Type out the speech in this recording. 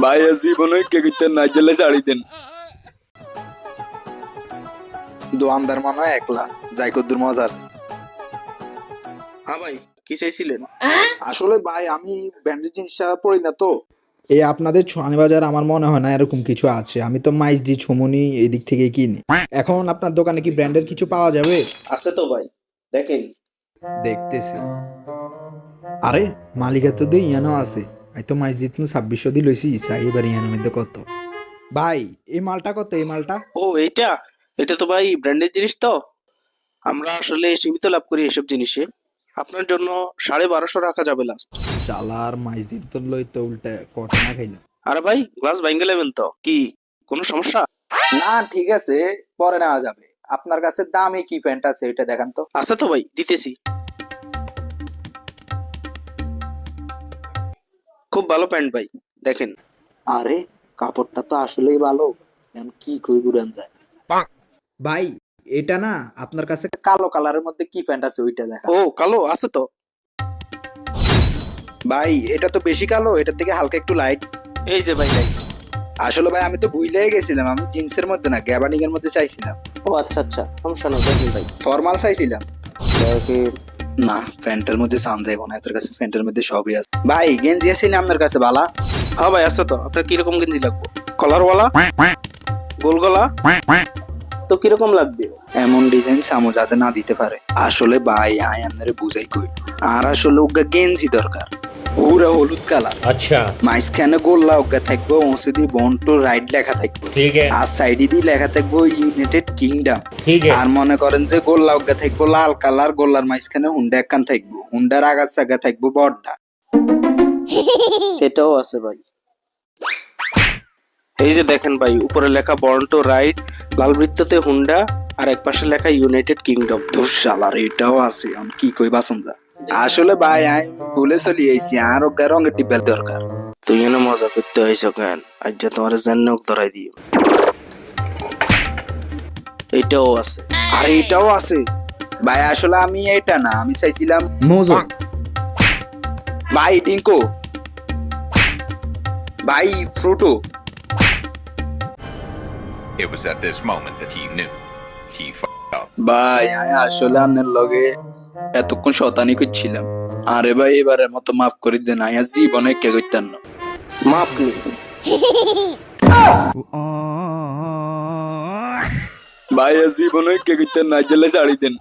ভাইয়া জীবনে কে কিনতে না জেলে শাড়ি দেন। দোয়ানদার মনে হয় একলা যাই কদ্দুর মজার। হ্যাঁ ভাই, কি চাইছিলেন? আসলে ভাই আমি ব্র্যান্ডেড জিনিস ছাড়া পড়ি না তো। এই আপনাদের ছোয়ানি বাজার আমার মনে হয় না এরকম কিছু আছে। আমি তো মাইজ দি ছমনি এই দিক থেকে কিনি। এখন আপনার দোকানে কি ব্র্যান্ডের কিছু পাওয়া যাবে? আছে তো ভাই, দেখেন। দেখতেছি। আরে মালিকা তো দিয়ে ইয়ানো আছে। আমি তো মাইজ দি তুমি 2600 দিয়ে লইছি, চাই এবার ইয়ানোর মধ্যে কত। ভাই এই মালটা কত? এই মালটা ও এইটা, এটা তো ভাই ব্র্যান্ডেড জিনিস তো। আমরা আসলে সীমিত লাভ করি এসব জিনিসে। আপনার জন্য 1250 রাখা যাবে লাস্ট। চালার মাইজ দি তো লই তো উল্টা কটনা খাইলো। আরে ভাই, গ্লাস ভাঙ্গে নেবেন তো? কি কোনো সমস্যা? না ঠিক আছে, পরে নেওয়া যাবে। আপনার কাছে দামি কি প্যান্ট আছে এটা দেখান তো। আছে তো ভাই, দিতেছি। খুব ভালো প্যান্ট ভাই, দেখেন। আরে কাপড়টা তো আসলেই ভালো, এখন কি কই গুড়ান যায়। ভাই এটা না আপনার কাছে কালো কালারের মধ্যে কি প্যান্ট আছে ওইটা দেখা। ও কালো আছে তো। ভাই এটা তো বেশি কালো, এটার থেকে হালকা একটু লাইট। এই যে ভাই লাইট। আসলে ভাই আমি তো ভুলেই গেছিলাম, আমি জিন্সের মধ্যে না গ্যাবার্ডিং এর মধ্যে চাইছিলাম। ও আচ্ছা আচ্ছা, সমস্যা নেই, দেখেন ভাই। ফর্মাল চাইছিলাম। দেখেন। না প্যান্টের মধ্যে সান যাইব না, তোর কাছে প্যান্টের মধ্যে সবই আছে। ভাই গেঞ্জি আছে না আপনার কাছে বালা? হ্যাঁ ভাই আছে তো। আপনার কিরকম গেঞ্জি লাগবে? কলারওয়ালা, গোল গলা, তো কিরকম লাগবে? এমন ডিজাইন সামো যাতে না দিতে পারে। আসলে ভাই আয়ানরে বুঝাই কই, আর আসলে ওগা গেঞ্জি দরকার পুরা হলুদ কালার। अच्छा মাঝখানে গোল্লা ওগা থাকবো, ওসে দিয়ে বন্টু রাইড লেখা থাকবো, ठीक है আর সাইডে দিয়ে লেখা থাকবো ইউনাইটেড কিংডম। ठीक है আর মনে করেন যে গোল্লা ওগা থাকবো লাল কালার, গোল্লার মাঝখানে হুন্ডা একখান থাকবো, হুন্ডার আগার সাগা থাকবো বড়টা। এটাও আছে ভাই। এই যে দেখেন ভাই, উপরে লেখা বর্ন টু রাইড, লাল বৃত্ততে হুন্ডা, আর এক পাশে লেখা ইউনাইটেড কিংডম। ধুসালার এটাও আছে, আমি কি কই বাসন্দা। আসলে ভাই আমি ভুলে চলি আইছি, আর ওগা রঙের টিপেল দরকার। তুই এনে মজা করতে হয়েছ কেন? আজ যে তোমার জান্নক ধরাই দিও। এটাও আছে। আর এটাও আছে ভাই। আসলে আমি এটা না, আমি চাইছিলাম মোজো। ভাই টিঙ্কো, ভাই Frooto. It was at this moment that he knew he fucked up. ভাই আমি আসলে আপনার লগে এতক্ষণ শতানি করছিলাম। আরে ভাই এবারের মতো মাফ করে দেন, আয়া জীবনে কে করতেন না। মাপ নেই। ভাইয়া জীবনে কে কিনতে না জেলে শাড়ি দেন।